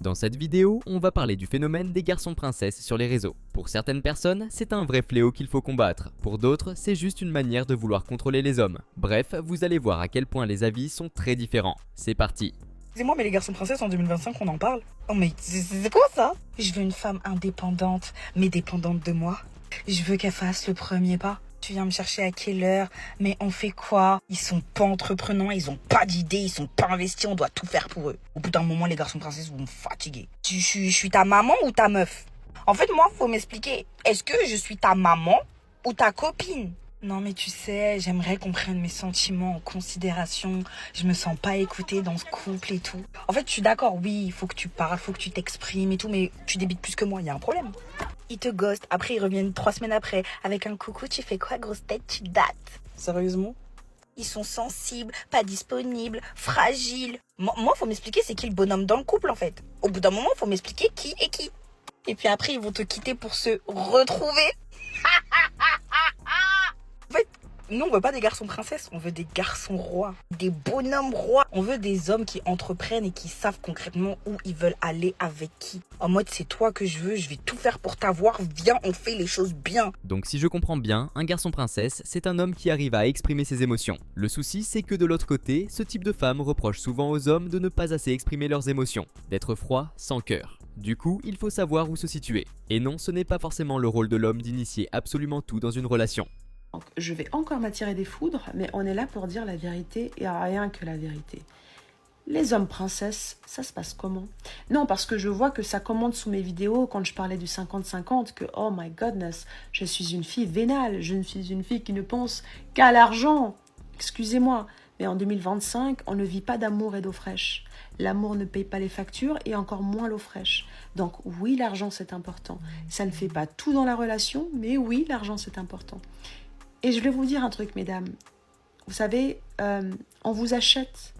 Dans cette vidéo, on va parler du phénomène des garçons princesses sur les réseaux. Pour certaines personnes, c'est un vrai fléau qu'il faut combattre. Pour d'autres, c'est juste une manière de vouloir contrôler les hommes. Bref, vous allez voir à quel point les avis sont très différents. C'est parti. Excusez-moi, mais les garçons princesses en 2025, on en parle? Oh, mais c'est quoi ça? Je veux une femme indépendante, mais dépendante de moi. Je veux qu'elle fasse le premier pas. Tu viens me chercher à quelle heure? Mais on fait quoi? Ils sont pas entreprenants, ils ont pas d'idées, ils sont pas investis, on doit tout faire pour eux. Au bout d'un moment, les garçons princesses vont me fatiguer. Je suis ta maman ou ta meuf? En fait, moi, faut m'expliquer. Est-ce que je suis ta maman ou ta copine? Non mais tu sais, j'aimerais qu'on prenne mes sentiments en considération. Je me sens pas écoutée dans ce couple et tout. En fait, je suis d'accord, oui, il faut que tu parles, faut que tu t'exprimes et tout, mais tu débites plus que moi, il y a un problème. Ils te ghostent, après ils reviennent 3 semaines après. Avec un coucou, tu fais quoi, grosse tête, tu dates? Sérieusement? Ils sont sensibles, pas disponibles, fragiles. Moi, faut m'expliquer c'est qui le bonhomme dans le couple en fait. Au bout d'un moment, faut m'expliquer qui est qui. Et puis après, ils vont te quitter pour se retrouver. En fait, nous, on veut pas des garçons princesses, on veut des garçons rois, des bonhommes rois. On veut des hommes qui entreprennent et qui savent concrètement où ils veulent aller avec qui. En mode, c'est toi que je veux, je vais tout faire pour t'avoir, viens, on fait les choses bien. Donc si je comprends bien, un garçon princesse, c'est un homme qui arrive à exprimer ses émotions. Le souci, c'est que de l'autre côté, ce type de femme reproche souvent aux hommes de ne pas assez exprimer leurs émotions, d'être froid, sans cœur. Du coup, il faut savoir où se situer. Et non, ce n'est pas forcément le rôle de l'homme d'initier absolument tout dans une relation. Donc, je vais encore m'attirer des foudres, mais on est là pour dire la vérité et rien que la vérité. Les hommes princesses, ça se passe comment? Non, parce que je vois que ça commente sous mes vidéos quand je parlais du 50-50 que oh my goodness, je suis une fille vénale, je ne suis une fille qui ne pense qu'à l'argent. Excusez-moi, mais en 2025, on ne vit pas d'amour et d'eau fraîche. L'amour ne paye pas les factures et encore moins l'eau fraîche. Donc oui, l'argent c'est important. Ça ne fait pas tout dans la relation, mais oui, l'argent c'est important. Et je vais vous dire un truc, mesdames. Vous savez, on vous achète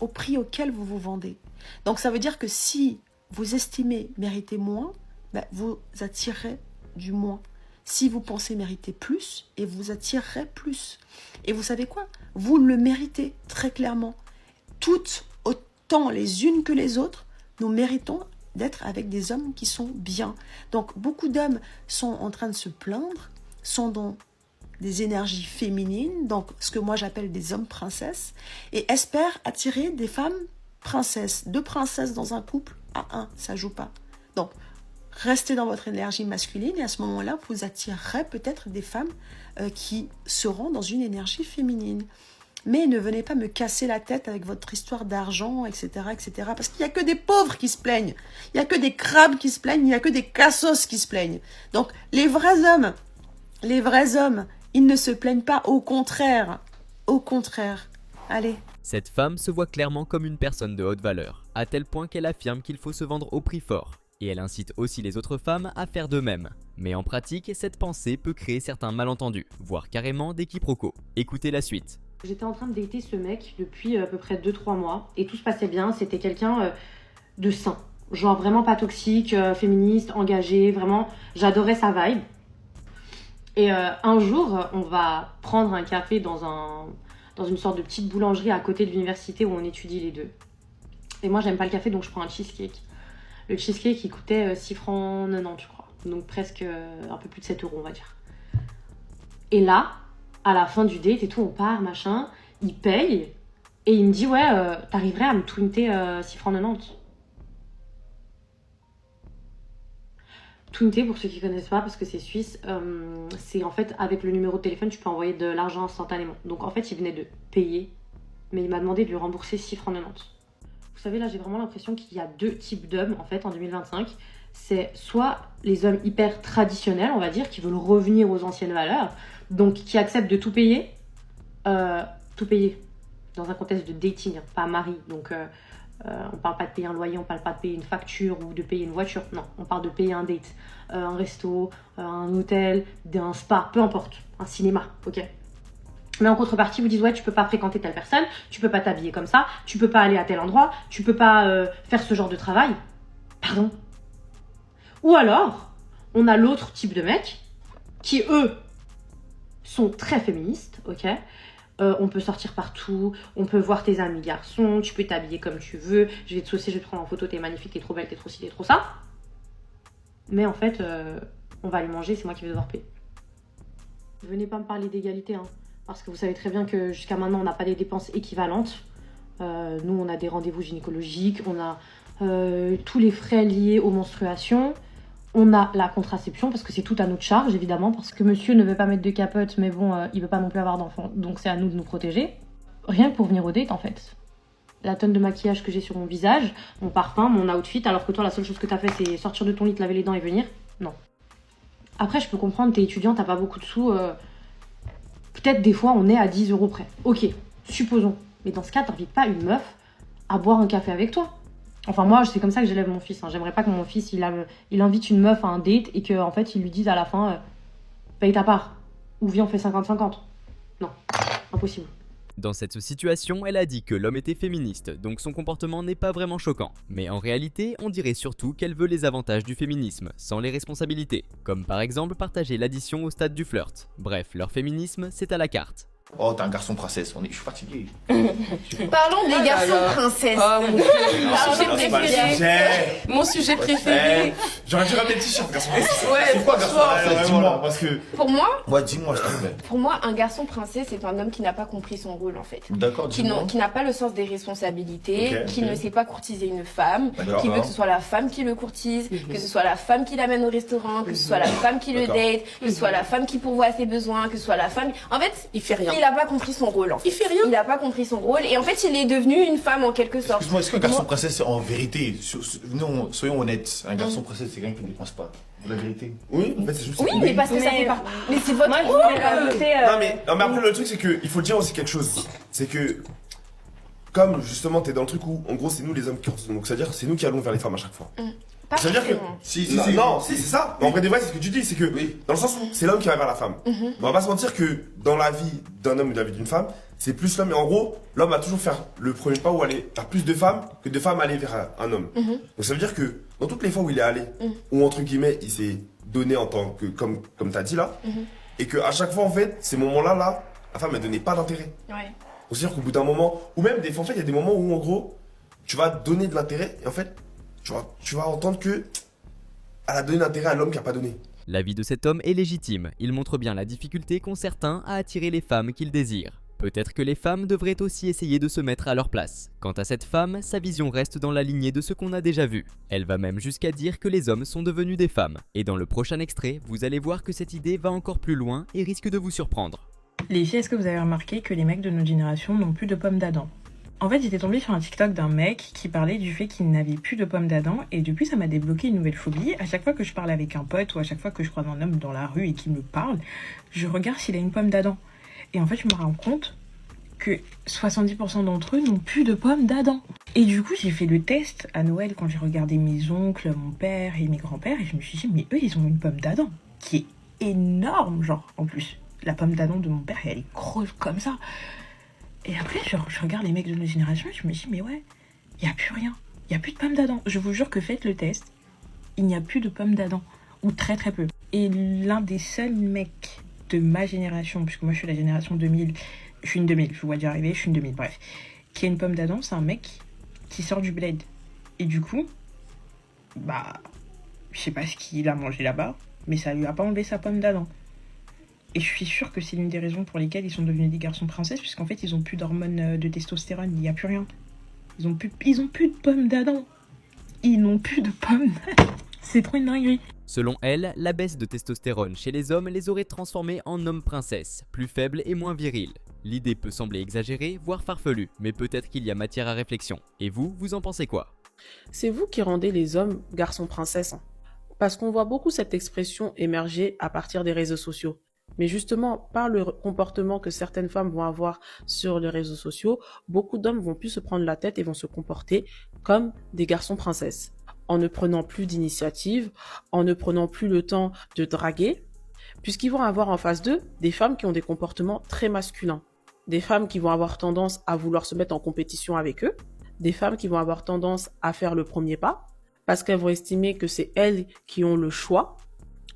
au prix auquel vous vous vendez. Donc ça veut dire que si vous estimez mériter moins, ben, vous attirerez du moins. Si vous pensez mériter plus, et vous attirerez plus. Et vous savez quoi? Vous le méritez très clairement. Toutes, autant les unes que les autres, nous méritons d'être avec des hommes qui sont bien. Donc beaucoup d'hommes sont en train de se plaindre, sont dans des énergies féminines, donc ce que moi j'appelle des hommes princesses, et espèrent attirer des femmes princesses. 2 princesses dans un couple, à 1, ça joue pas. Donc, restez dans votre énergie masculine, et à ce moment-là, vous attirerez peut-être des femmes qui seront dans une énergie féminine. Mais ne venez pas me casser la tête avec votre histoire d'argent, etc., etc., parce qu'il n'y a que des pauvres qui se plaignent, il n'y a que des crabes qui se plaignent, il n'y a que des cassos qui se plaignent. Donc, les vrais hommes, ils ne se plaignent pas, au contraire. Au contraire. Allez. Cette femme se voit clairement comme une personne de haute valeur, à tel point qu'elle affirme qu'il faut se vendre au prix fort. Et elle incite aussi les autres femmes à faire de même. Mais en pratique, cette pensée peut créer certains malentendus, voire carrément des quiproquos. Écoutez la suite. J'étais en train de dater ce mec depuis à peu près 2-3 mois et tout se passait bien, c'était quelqu'un de sain. Genre vraiment pas toxique, féministe, engagé, vraiment j'adorais sa vibe. Et un jour, on va prendre un café dans une sorte de petite boulangerie à côté de l'université où on étudie les deux. Et moi, j'aime pas le café, donc je prends un cheesecake. Le cheesecake, il coûtait 6 francs 90, je crois. Donc presque un peu plus de 7 euros, on va dire. Et là, à la fin du date et tout, on part, machin, il paye. Et il me dit, ouais, t'arriverais à me twinter 6 francs 90. Twinté, pour ceux qui ne connaissent pas, parce que c'est suisse, c'est en fait avec le numéro de téléphone, tu peux envoyer de l'argent instantanément. Donc en fait, il venait de payer, mais il m'a demandé de lui rembourser 6 francs 90. Vous savez, là, j'ai vraiment l'impression qu'il y a 2 types d'hommes, en fait, en 2025. C'est soit les hommes hyper traditionnels, on va dire, qui veulent revenir aux anciennes valeurs, donc qui acceptent de tout payer dans un contexte de dating, hein, pas mari, donc... on parle pas de payer un loyer, on parle pas de payer une facture ou de payer une voiture. Non, on parle de payer un date, un resto, un hôtel, un spa, peu importe, un cinéma, ok. Mais en contrepartie, vous dites ouais, tu peux pas fréquenter telle personne, tu peux pas t'habiller comme ça, tu peux pas aller à tel endroit, tu peux pas faire ce genre de travail. Pardon. Ou alors, on a l'autre type de mecs qui eux sont très féministes, ok. on peut sortir partout, on peut voir tes amis garçons, tu peux t'habiller comme tu veux, je vais te saucer, je vais te prendre en photo, t'es magnifique, t'es trop belle, t'es trop ci, t'es trop ça. Mais en fait, on va aller manger, c'est moi qui vais devoir payer. Venez pas me parler d'égalité, hein, parce que vous savez très bien que jusqu'à maintenant, on n'a pas des dépenses équivalentes. Nous, on a des rendez-vous gynécologiques, on a tous les frais liés aux menstruations. On a la contraception, parce que c'est tout à notre charge, évidemment, parce que monsieur ne veut pas mettre de capote, mais bon, il veut pas non plus avoir d'enfant, donc c'est à nous de nous protéger. Rien que pour venir au date, en fait. La tonne de maquillage que j'ai sur mon visage, mon parfum, mon outfit, alors que toi, la seule chose que t'as fait, c'est sortir de ton lit, te laver les dents et venir. Non. Après, je peux comprendre, t'es étudiant, t'as pas beaucoup de sous. Peut-être des fois, on est à 10 € près. Ok, supposons. Mais dans ce cas, t'invites pas une meuf à boire un café avec toi. Enfin, moi, c'est comme ça que j'élève mon fils. Hein. J'aimerais pas que mon fils, il invite une meuf à un date et qu'en fait, il lui dise à la fin, paye ta part. Ou viens, on fait 50-50. Non, impossible. Dans cette situation, elle a dit que l'homme était féministe, donc son comportement n'est pas vraiment choquant. Mais en réalité, on dirait surtout qu'elle veut les avantages du féminisme, sans les responsabilités. Comme par exemple partager l'addition au stade du flirt. Bref, leur féminisme, c'est à la carte. Oh, t'es un garçon princesse, je suis fatigué. Parlons des garçons princesses. Oh, Mon sujet préféré. Mon sujet préféré. J'aurais dû ramener le t-shirt, garçon princesse. Ouais, c'est quoi, garçon princesse? Dis-moi, parce que... Pour moi, Ouais, dis-moi, je te plaît. pour moi, un garçon princesse, c'est un homme qui n'a pas compris son rôle, en fait. D'accord, dis-moi. Qui n'a pas le sens des responsabilités, Ok, qui ok. ne sait pas courtiser une femme, D'accord. qui veut que ce soit la femme qui le courtise, que ce soit la femme qui l'amène au restaurant, que ce soit la femme qui le D'accord. date, que ce soit la femme qui pourvoit à ses besoins, que ce soit la femme... En fait, Il fait rien. il a pas compris son rôle, en fait. Il fait rien. Il a pas compris son rôle, et en fait, il est devenu une femme, en quelque sorte. Excuse-moi, est-ce qu'un garçon Moi- princesse, en vérité, non, soyons honnêtes, un garçon princesse, c'est quelqu'un qui ne dépense pas. La vérité. Oui, en fait, c'est juste. Oui, mais parce que ça fait pas... Mais c'est votre Moi, je rôle. voulais rajouter... Non, mais après, le truc, c'est que il faut dire aussi quelque chose. C'est que, comme justement, t'es dans le truc où, en gros, c'est nous les hommes qui. Donc, c'est-à-dire, c'est nous qui allons vers les femmes à chaque fois. Pas Ça veut dire que. forcément. Non, si, c'est ça. Mais en vrai, des vrais, c'est ce que tu dis. C'est que, dans le sens où c'est l'homme qui va vers la femme. On va pas se mentir que dans la vie d'un homme ou dans la vie d'une femme, c'est plus l'homme. Et en gros, l'homme va toujours faire le premier pas où aller vers plus de femmes que de femmes aller vers un homme. Donc, ça veut dire que, dans toutes les fois où il est allé, où entre guillemets, il s'est donné en tant que, comme t'as dit là, et que à chaque fois, en fait, ces moments-là, la femme, elle donnait pas d'intérêt. Ouais. C'est-à-dire qu'au bout d'un moment, ou même des fois, en fait, il y a des moments où, en gros, tu vas donner de l'intérêt, et en fait, tu vas entendre que elle a donné l'intérêt à l'homme qui a pas donné. L'avis de cet homme est légitime, il montre bien la difficulté qu'ont certains à attirer les femmes qu'ils désirent. Peut-être que les femmes devraient aussi essayer de se mettre à leur place. Quant à cette femme, sa vision reste dans la lignée de ce qu'on a déjà vu. Elle va même jusqu'à dire que les hommes sont devenus des femmes. Et dans le prochain extrait, vous allez voir que cette idée va encore plus loin et risque de vous surprendre. Les filles, est-ce que vous avez remarqué que les mecs de notre génération n'ont plus de pommes d'Adam? En fait, j'étais tombée sur un TikTok d'un mec qui parlait du fait qu'il n'avait plus de pommes d'Adam et depuis ça m'a débloqué une nouvelle phobie. À chaque fois que je parle avec un pote ou à chaque fois que je croise un homme dans la rue et qu'il me parle, je regarde s'il a une pomme d'Adam. Et en fait, je me rends compte que 70% d'entre eux n'ont plus de pommes d'Adam. Et du coup, j'ai fait le test à Noël quand j'ai regardé mes oncles, mon père et mes grands-pères et je me suis dit, mais eux, ils ont une pomme d'Adam qui est énorme, genre, en plus. La pomme d'Adam de mon père, elle est grosse comme ça. Et après, je regarde les mecs de notre génération et je me dis, mais ouais, il n'y a plus rien. Il n'y a plus de pommes d'Adam. Je vous jure que faites le test, il n'y a plus de pommes d'Adam. Ou très très peu. Et l'un des seuls mecs de ma génération, puisque moi je suis la génération 2000, je suis une 2000, je vous vois déjà arriver, je suis une 2000, bref. Qui a une pomme d'Adam, c'est un mec qui sort du bled. Et du coup, bah, je sais pas ce qu'il a mangé là-bas, mais ça lui a pas enlevé sa pomme d'Adam. Et je suis sûre que c'est l'une des raisons pour lesquelles ils sont devenus des garçons princesses, puisqu'en fait, ils ont plus d'hormones de testostérone, il n'y a plus rien. Ils ont plus de pommes d'Adam. Ils n'ont plus de pommes d'Adam. C'est trop une dinguerie. Selon elle, la baisse de testostérone chez les hommes les aurait transformés en hommes princesses, plus faibles et moins virils. L'idée peut sembler exagérée, voire farfelue, mais peut-être qu'il y a matière à réflexion. Et vous, vous en pensez quoi? C'est vous qui rendez les hommes garçons princesses. Hein. Parce qu'on voit beaucoup cette expression émerger à partir des réseaux sociaux. Mais justement, par le comportement que certaines femmes vont avoir sur les réseaux sociaux, beaucoup d'hommes vont plus se prendre la tête et vont se comporter comme des garçons princesses. En ne prenant plus d'initiative, en ne prenant plus le temps de draguer, puisqu'ils vont avoir en face d'eux des femmes qui ont des comportements très masculins. Des femmes qui vont avoir tendance à vouloir se mettre en compétition avec eux, des femmes qui vont avoir tendance à faire le premier pas, parce qu'elles vont estimer que c'est elles qui ont le choix,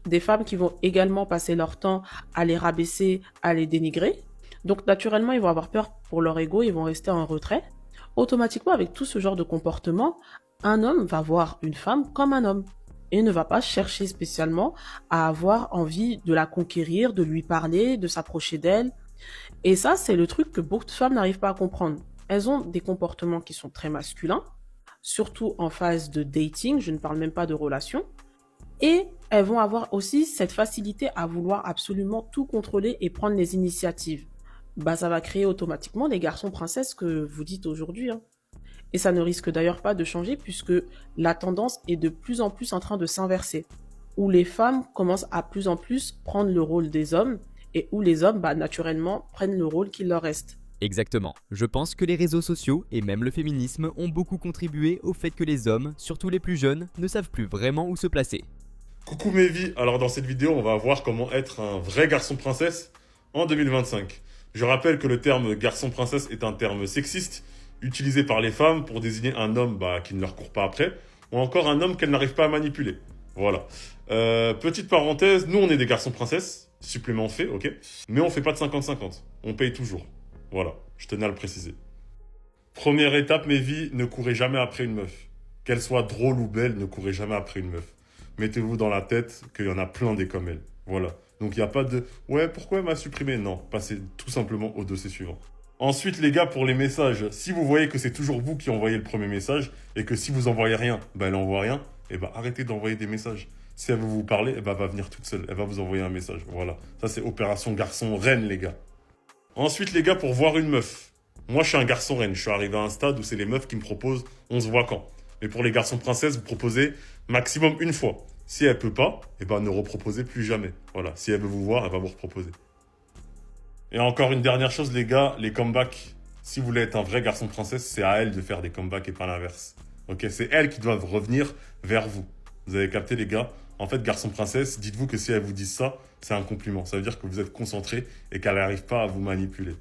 des femmes qui vont également passer leur temps à les rabaisser, à les dénigrer. Donc naturellement, ils vont avoir peur pour leur ego, ils vont rester en retrait. Automatiquement, avec tout ce genre de comportement, un homme va voir une femme comme un homme et ne va pas chercher spécialement à avoir envie de la conquérir, de lui parler, de s'approcher d'elle. Et ça, c'est le truc que beaucoup de femmes n'arrivent pas à comprendre. Elles ont des comportements qui sont très masculins, surtout en phase de dating, je ne parle même pas de relation. Et elles vont avoir aussi cette facilité à vouloir absolument tout contrôler et prendre les initiatives. Bah, ça va créer automatiquement les garçons princesses que vous dites aujourd'hui, hein. Et ça ne risque d'ailleurs pas de changer puisque la tendance est de plus en plus en train de s'inverser, où les femmes commencent à plus en plus prendre le rôle des hommes et où les hommes, bah, naturellement, prennent le rôle qui leur reste. Exactement. Je pense que les réseaux sociaux et même le féminisme ont beaucoup contribué au fait que les hommes, surtout les plus jeunes, ne savent plus vraiment où se placer. Coucou mes vies, alors dans cette vidéo, on va voir comment être un vrai garçon princesse en 2025. Je rappelle que le terme garçon princesse est un terme sexiste, utilisé par les femmes pour désigner un homme qui ne leur court pas après, ou encore un homme qu'elles n'arrivent pas à manipuler. Voilà. Petite parenthèse, nous on est des garçons princesses, supplément fait, ok, mais on fait pas de 50-50, on paye toujours. Voilà, je tenais à le préciser. Première étape, mes vies, ne courez jamais après une meuf. Qu'elle soit drôle ou belle, ne courez jamais après une meuf. Mettez-vous dans la tête qu'il y en a plein des comme elle. Voilà. Donc il n'y a pas de « ouais, pourquoi elle m'a supprimé ?» Non, passez tout simplement au dossier suivant. Ensuite, les gars, pour les messages, si vous voyez que c'est toujours vous qui envoyez le premier message et que si vous envoyez rien, elle envoie rien, arrêtez d'envoyer des messages. Si elle veut vous parler, elle va venir toute seule. Elle va vous envoyer un message. Voilà. Ça, c'est opération garçon reine, les gars. Ensuite, les gars, pour voir une meuf. Moi, je suis un garçon reine. Je suis arrivé à un stade où c'est les meufs qui me proposent « on se voit quand ?» Mais pour les garçons princesses, vous proposez maximum une fois. Si elle peut pas, ne reproposez plus jamais. Voilà. Si elle veut vous voir, elle va vous reproposer. Et encore une dernière chose, les gars, les comebacks. Si vous voulez être un vrai garçon princesse, c'est à elle de faire des comebacks et pas l'inverse. Ok, c'est elles qui doivent revenir vers vous. Vous avez capté, les gars? En fait, garçon princesse, dites-vous que si elles vous disent ça, c'est un compliment. Ça veut dire que vous êtes concentré et qu'elle n'arrive pas à vous manipuler.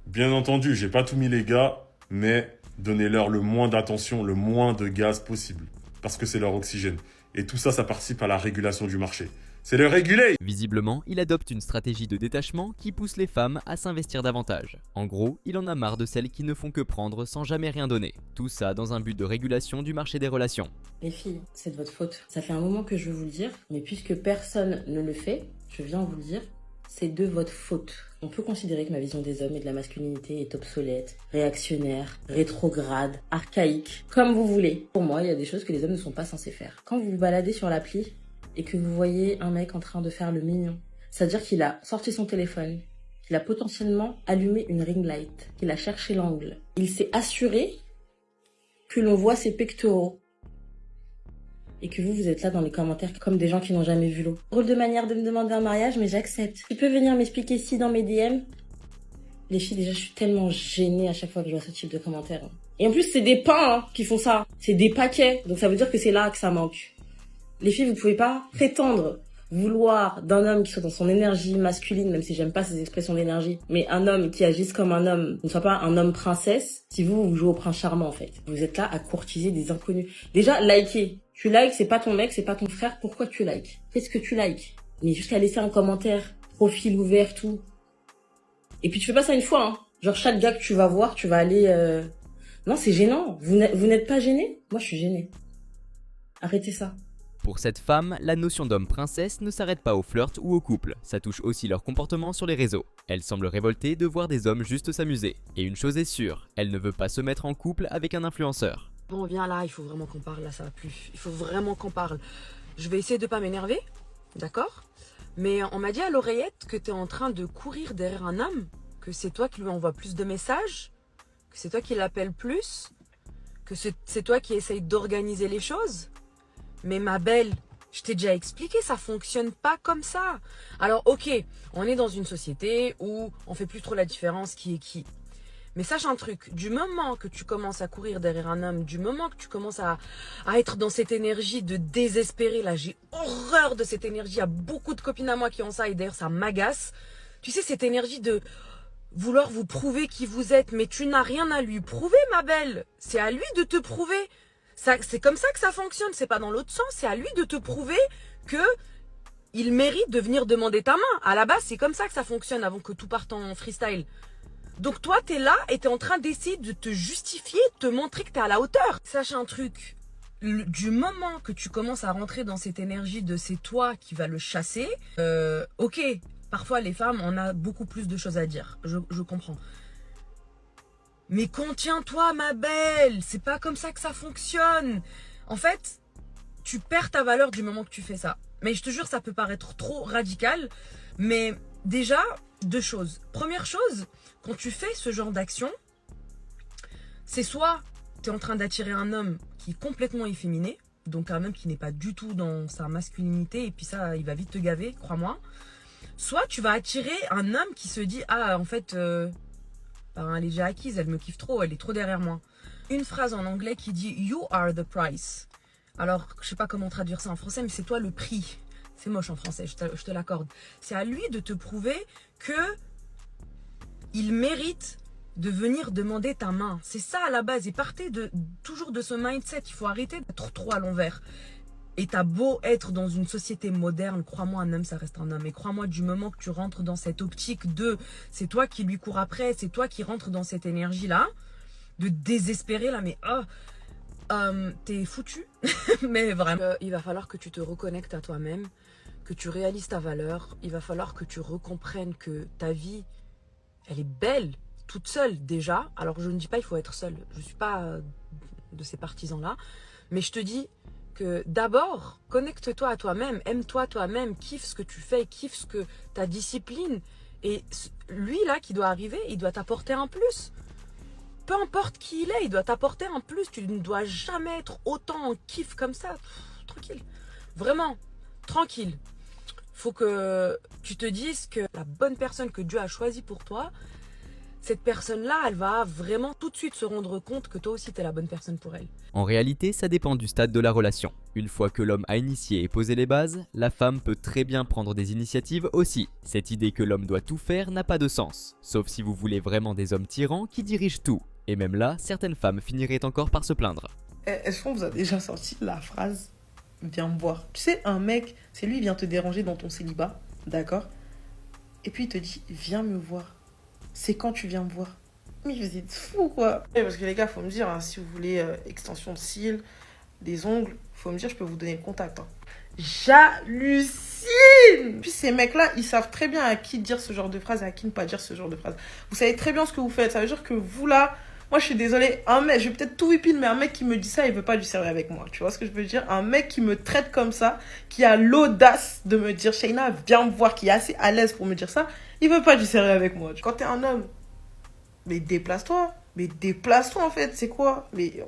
Bien entendu, j'ai pas tout mis, les gars, mais donnez-leur le moins d'attention, le moins de gaz possible. Parce que c'est leur oxygène. Et tout ça, ça participe à la régulation du marché. C'est le réguler! Visiblement, il adopte une stratégie de détachement qui pousse les femmes à s'investir davantage. En gros, il en a marre de celles qui ne font que prendre sans jamais rien donner. Tout ça dans un but de régulation du marché des relations. Les filles, c'est de votre faute. Ça fait un moment que je veux vous le dire, mais puisque personne ne le fait, je viens vous le dire, c'est de votre faute. On peut considérer que ma vision des hommes et de la masculinité est obsolète, réactionnaire, rétrograde, archaïque, comme vous voulez. Pour moi, il y a des choses que les hommes ne sont pas censés faire. Quand vous vous baladez sur l'appli, et que vous voyez un mec en train de faire le mignon, c'est-à-dire qu'il a sorti son téléphone, qu'il a potentiellement allumé une ring light, qu'il a cherché l'angle. Il s'est assuré que l'on voit ses pectoraux. Et que vous êtes là dans les commentaires comme des gens qui n'ont jamais vu l'eau. Drôle de manière de me demander un mariage, mais j'accepte. Il peut venir m'expliquer si dans mes DM. Les filles, déjà, je suis tellement gênée à chaque fois que je vois ce type de commentaires. Et en plus, c'est des pains qui font ça. C'est des paquets. Donc ça veut dire que c'est là que ça manque. Les filles, vous pouvez pas prétendre vouloir d'un homme qui soit dans son énergie masculine, même si j'aime pas ces expressions d'énergie, mais un homme qui agisse comme un homme, ne soit pas un homme princesse, si vous jouez au prince charmant, en fait. Vous êtes là à courtiser des inconnus. Déjà, likez. Tu likes, c'est pas ton mec, c'est pas ton frère, pourquoi tu likes? Qu'est-ce que tu likes? Mais jusqu'à laisser un commentaire, profil ouvert, tout. Et puis tu fais pas ça une fois, hein. Genre chaque gars que tu vas voir, tu vas aller... Non, c'est gênant. Vous n'êtes pas gêné? Moi, je suis gênée. Arrêtez ça. Pour cette femme, la notion d'homme princesse ne s'arrête pas au flirt ou au couple, ça touche aussi leur comportement sur les réseaux. Elle semble révoltée de voir des hommes juste s'amuser. Et une chose est sûre, elle ne veut pas se mettre en couple avec un influenceur. Bon, viens là, il faut vraiment qu'on parle, là ça va plus. Il faut vraiment qu'on parle. Je vais essayer de pas m'énerver, d'accord? Mais on m'a dit à l'oreillette que t'es en train de courir derrière un homme, que c'est toi qui lui envoie plus de messages, que c'est toi qui l'appelle plus, que c'est toi qui essaye d'organiser les choses. Mais ma belle, je t'ai déjà expliqué, ça fonctionne pas comme ça. Alors ok, on est dans une société où on fait plus trop la différence qui est qui. Mais sache un truc, du moment que tu commences à courir derrière un homme, du moment que tu commences à être dans cette énergie de désespérer, là j'ai horreur de cette énergie, il y a beaucoup de copines à moi qui ont ça et d'ailleurs ça m'agace. Tu sais, cette énergie de vouloir vous prouver qui vous êtes, mais tu n'as rien à lui prouver ma belle, c'est à lui de te prouver. C'est comme ça que ça fonctionne, c'est pas dans l'autre sens, c'est à lui de te prouver que il mérite de venir demander ta main. À la base, c'est comme ça que ça fonctionne avant que tout parte en freestyle. Donc toi, t'es là et t'es en train d'essayer de te justifier, de te montrer que t'es à la hauteur. Sache un truc, du moment que tu commences à rentrer dans cette énergie de c'est toi qui vas le chasser, ok, parfois les femmes, on a beaucoup plus de choses à dire, je comprends. Mais contiens-toi ma belle, c'est pas comme ça que ça fonctionne. En fait, tu perds ta valeur du moment que tu fais ça. Mais je te jure, ça peut paraître trop radical, mais déjà, 2 choses. Première chose, quand tu fais ce genre d'action, c'est soit tu es en train d'attirer un homme qui est complètement efféminé, donc un homme qui n'est pas du tout dans sa masculinité, et puis ça, il va vite te gaver, crois-moi. Soit tu vas attirer un homme qui se dit « Ah, en fait, elle est déjà acquise, elle me kiffe trop, elle est trop derrière moi. » Une phrase en anglais qui dit « You are the price ». Alors, je sais pas comment traduire ça en français, mais c'est toi le prix. C'est moche en français, je te l'accorde. C'est à lui de te prouver que il mérite de venir demander ta main. C'est ça à la base. Et partez toujours de ce mindset. Il faut arrêter d'être trop à l'envers. Et t'as beau être dans une société moderne, crois-moi, un homme, ça reste un homme. Et crois-moi, du moment que tu rentres dans cette optique de c'est toi qui lui cours après, c'est toi qui rentres dans cette énergie-là, de désespérer là, mais t'es foutu. Mais vraiment, il va falloir que tu te reconnectes à toi-même, que tu réalises ta valeur. Il va falloir que tu recomprennes que ta vie, elle est belle, toute seule déjà. Alors je ne dis pas il faut être seule, je ne suis pas de ces partisans-là. Mais je te dis que d'abord, connecte-toi à toi-même, aime-toi toi-même, kiffe ce que tu fais, kiffe ce que ta discipline. Et lui là qui doit arriver, il doit t'apporter un plus. Peu importe qui il est, il doit t'apporter un plus. Tu ne dois jamais être autant en kiff comme ça. Tranquille. Vraiment, tranquille. Faut que tu te dises que la bonne personne que Dieu a choisie pour toi, cette personne-là, elle va vraiment tout de suite se rendre compte que toi aussi, tu es la bonne personne pour elle. En réalité, ça dépend du stade de la relation. Une fois que l'homme a initié et posé les bases, la femme peut très bien prendre des initiatives aussi. Cette idée que l'homme doit tout faire n'a pas de sens, sauf si vous voulez vraiment des hommes tyrans qui dirigent tout. Et même là, certaines femmes finiraient encore par se plaindre. Est-ce qu'on vous a déjà sorti la phrase « viens me voir ». Tu sais, un mec, c'est lui qui vient te déranger dans ton célibat, d'accord? Et puis il te dit « viens me voir ». C'est quand tu viens me voir? Mais vous êtes fous, quoi. Parce que les gars, faut me dire, hein, si vous voulez extension de cils, des ongles, faut me dire, je peux vous donner le contact. Hein. J'hallucine. Puis ces mecs-là, ils savent très bien à qui dire ce genre de phrase et à qui ne pas dire ce genre de phrase. Vous savez très bien ce que vous faites. Ça veut dire que vous, là, moi, je suis désolée, un mec, je vais peut-être tout whipping, mais un mec qui me dit ça, il veut pas du sérieux avec moi. Tu vois ce que je veux dire? Un mec qui me traite comme ça, qui a l'audace de me dire, Shaina, viens me voir, qui est assez à l'aise pour me dire ça, il veut pas du sérieux avec moi. Quand t'es un homme, mais déplace-toi. Mais déplace-toi, en fait, c'est quoi? Mais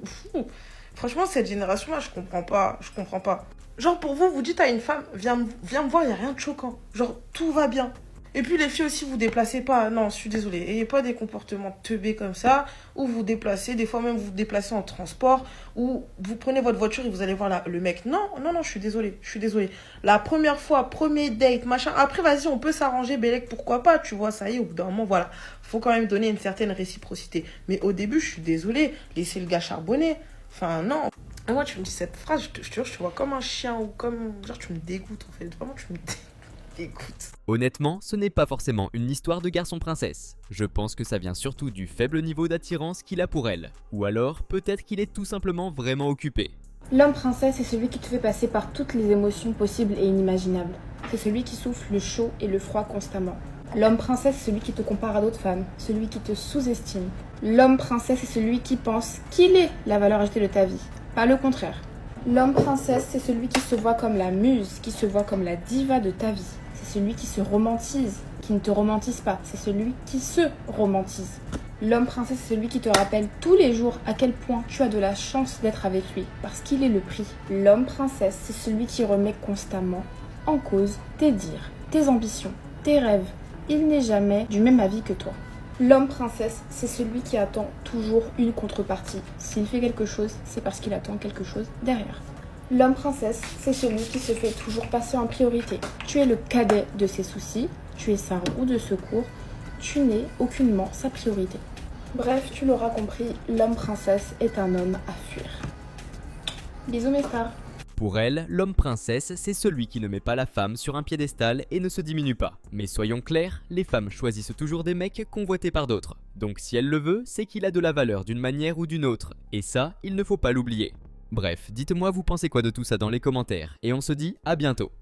franchement, cette génération-là, je comprends pas. Je comprends pas. Genre, pour vous, vous dites à une femme, viens me voir, il n'y a rien de choquant. Genre, tout va bien. Et puis, les filles aussi, vous déplacez pas. Non, je suis désolée. Ayez pas des comportements teubés comme ça, où vous déplacez, des fois même vous vous déplacez en transport, ou vous prenez votre voiture et vous allez voir le mec. Non, je suis désolée. Je suis désolée. La première fois, premier date, machin. Après, vas-y, on peut s'arranger, Bélec, pourquoi pas, tu vois, ça y est, au bout d'un moment, voilà. Faut quand même donner une certaine réciprocité. Mais au début, je suis désolée. Laissez le gars charbonner. Enfin, non. Et moi, tu me dis cette phrase, je te jure, je te vois comme un chien ou comme... Genre, tu me dégoûtes, en fait. Vraiment, tu me dégoûtes. Honnêtement, ce n'est pas forcément une histoire de garçon-princesse. Je pense que ça vient surtout du faible niveau d'attirance qu'il a pour elle. Ou alors, peut-être qu'il est tout simplement vraiment occupé. L'homme princesse est celui qui te fait passer par toutes les émotions possibles et inimaginables. C'est celui qui souffle le chaud et le froid constamment. L'homme princesse est celui qui te compare à d'autres femmes, celui qui te sous-estime. L'homme princesse est celui qui pense qu'il est la valeur ajoutée de ta vie, pas le contraire. L'homme princesse, c'est celui qui se voit comme la muse, qui se voit comme la diva de ta vie. C'est celui qui se romantise, qui ne te romantise pas. C'est celui qui se romantise. L'homme princesse, c'est celui qui te rappelle tous les jours à quel point tu as de la chance d'être avec lui, parce qu'il est le prix. L'homme princesse, c'est celui qui remet constamment en cause tes dires, tes ambitions, tes rêves. Il n'est jamais du même avis que toi. L'homme princesse, c'est celui qui attend toujours une contrepartie. S'il fait quelque chose, c'est parce qu'il attend quelque chose derrière. L'homme princesse, c'est celui qui se fait toujours passer en priorité. Tu es le cadet de ses soucis, tu es sa roue de secours, tu n'es aucunement sa priorité. Bref, tu l'auras compris, l'homme princesse est un homme à fuir. Bisous mes stars. Pour elle, l'homme princesse, c'est celui qui ne met pas la femme sur un piédestal et ne se diminue pas. Mais soyons clairs, les femmes choisissent toujours des mecs convoités par d'autres. Donc si elle le veut, c'est qu'il a de la valeur d'une manière ou d'une autre. Et ça, il ne faut pas l'oublier. Bref, dites-moi vous pensez quoi de tout ça dans les commentaires, et on se dit à bientôt.